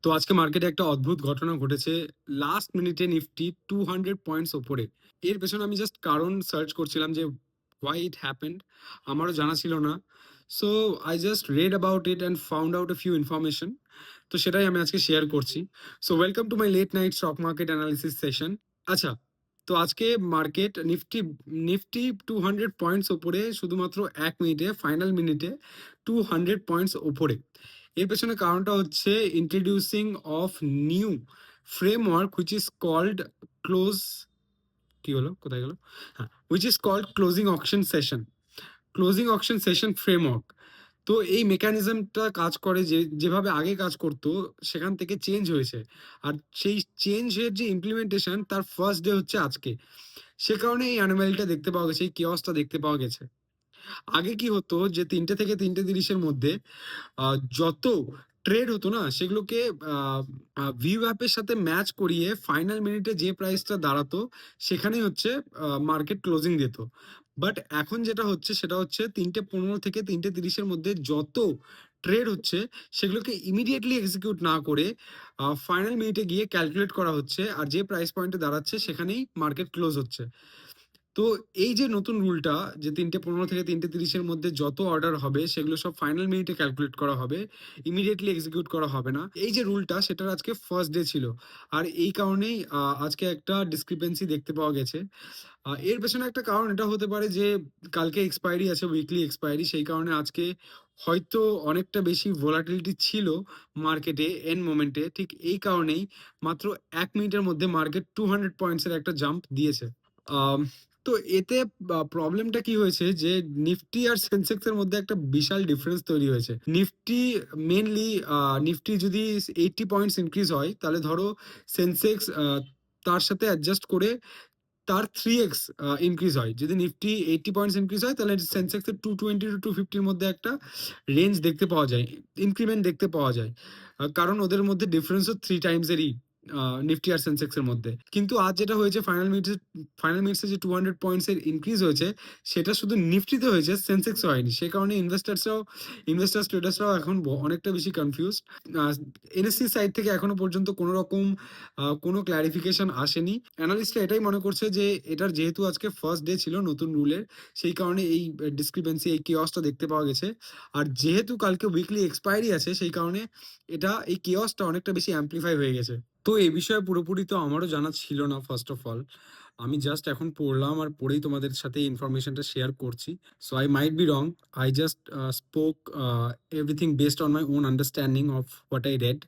তো আজকে মার্কেটে একটা অদ্ভুত ঘটনা ঘটেছে। লাস্ট মিনিটে নিফটি 200 পয়েন্টস ওপরে। এর পেছনে আমি জাস্ট কারণ সার্চ করছিলাম যে why it happened। আমারও জানা ছিল না। So I just read about it and found out a few information। তো সেটাই আমি আজকে শেয়ার করছি। So welcome to my late night stock market analysis session. আচ্ছা, তো আজকে মার্কেট নিফটি নিফটি 200 পয়েন্টস ওপরে শুধুমাত্র 1 মিনিটে, ফাইনাল মিনিটে 200 পয়েন্টস ওপরে। এর পেছনে কারণটা হচ্ছে introducing of new framework which is called close কি হলো কোথায় গেল হ্যাঁ which is called closing auction session framework. তো এই মেকানিজমটা কাজ করে যেভাবে আগে কাজ করতো সেখান থেকে চেঞ্জ হয়েছে। আর সেই চেঞ্জের যে ইমপ্লিমেন্টেশন তার ফার্স্ট ডে হচ্ছে আজকে। সে কারণে এই অ্যানোমালিটা দেখতে পাওয়া গেছে, এই কিওসটা দেখতে পাওয়া গেছে। আগে কি হতো যে ৩টে থেকে ৩টে ৩০-এর মধ্যে যত ট্রেড হতো না সেগুলোকে ভিউ অ্যাপের সাথে ম্যাচ করিয়ে ফাইনাল মিনিটে যে প্রাইসটা দাঁড়াতো সেখানেই হচ্ছে মার্কেট ক্লোজিং দিত। বাট এখন যেটা হচ্ছে সেটা হচ্ছে ৩টে ১৫ থেকে ৩টে ৩০-এর মধ্যে যত ট্রেড হচ্ছে সেগুলোকে ইমিডিয়েটলি এক্সিকিউট না করে ফাইনাল মিনিটে গিয়ে ক্যালকুলেট করা হচ্ছে, আর যে প্রাইস পয়েন্টে দাঁড়াচ্ছে সেখানেই মার্কেট ক্লোজ হচ্ছে। তো এই যে নতুন রুলটা যে ৩টে ১৫ থেকে ৩টে ৩০-এর মধ্যে যত অর্ডার হবে সেগুলো সব ফাইনাল মিনিটে ক্যালকুলেট করা হবে, ইমিডিয়েটলি এক্সিকিউট করা হবে না। এই যে রুলটা সেটার আজকে ফার্স্ট ডে ছিল। আর এই কারণেই আজকে একটা ডিসক্রিপেন্সি দেখতে পাওয়া গেছে। এর পেছনে একটা কারণ এটা হতে পারে যে কালকে এক্সপায়ারি আছে, উইকলি এক্সপায়ারি, সেই কারণে আজকে হয়তো অনেকটা বেশি ভোলাটিলিটি ছিল মার্কেটে এন্ড মোমেন্টে। ঠিক এই কারণেই মাত্র ১ মিনিটের মধ্যে মার্কেট 200 পয়েন্টসের একটা জাম্প দিয়েছে। আম তো এতে প্রবলেমটা কি হয়েছে যে নিফটি আর সেনসেক্স এর মধ্যে একটা বিশাল ডিফারেন্স তৈরি হয়েছে। নিফটি মেইনলি নিফটি যদি 80 পয়েন্টস ইনক্রিজ হয় তাহলে ধরো সেনসেক্স তার সাথে অ্যাডজাস্ট করে তার 3x ইনক্রিজ হয়। যদি নিফটি 80 পয়েন্টস ইনক্রিজ হয় তাহলে সেনসেক্স এর 220 টু 250 এর মধ্যে একটা রেঞ্জ দেখতে পাওয়া যায়, ইনক্রিমেন্ট দেখতে পাওয়া যায়। কারণ ওদের মধ্যে ডিফারেন্সও 3 টাইমস এরই নিফটি আর সেনসেক্স এর মধ্যে। কিন্তু আজ যেটা হয়েছে ফাইনাল মিনিটসে যে 200 পয়েন্টস এর ইনক্রিজ হয়েছে সেটা শুধু নিফটিতে হয়েছে, সেনসেক্সে হয়নি। সেই কারণে ইনভেস্টার্স ট্রেডার্সরাও এখন অনেকটা বেশি কনফিউজড। এনএসসি সাইড থেকে এখনো পর্যন্ত কোনো রকম কোনো ক্লারিফিকেশন আসেনি। অ্যানালিস্টরা এটাই মনে করছে যে এটার যেহেতু আজকে ফার্স্ট ডে ছিল নতুন রুলের, সেই কারণে এই ডিসক্রিপেন্সি, এই কিওসটা দেখতে পাওয়া গেছে। আর যেহেতু কালকে উইকলি এক্সপায়ারি আছে সেই কারণে এই কিওসটা অনেকটা বেশি অ্যাম্পলিফাই হয়ে গেছে। তো এই বিষয়ে পুরোপুরি তো আমারও জানা ছিল না ফার্স্ট অফ অল। আমি জাস্ট এখন পড়লাম আর পড়েই তোমাদের সাথে এই ইনফরমেশনটা শেয়ার করছি। So I might be wrong. I just spoke everything based on my own understanding of what I red.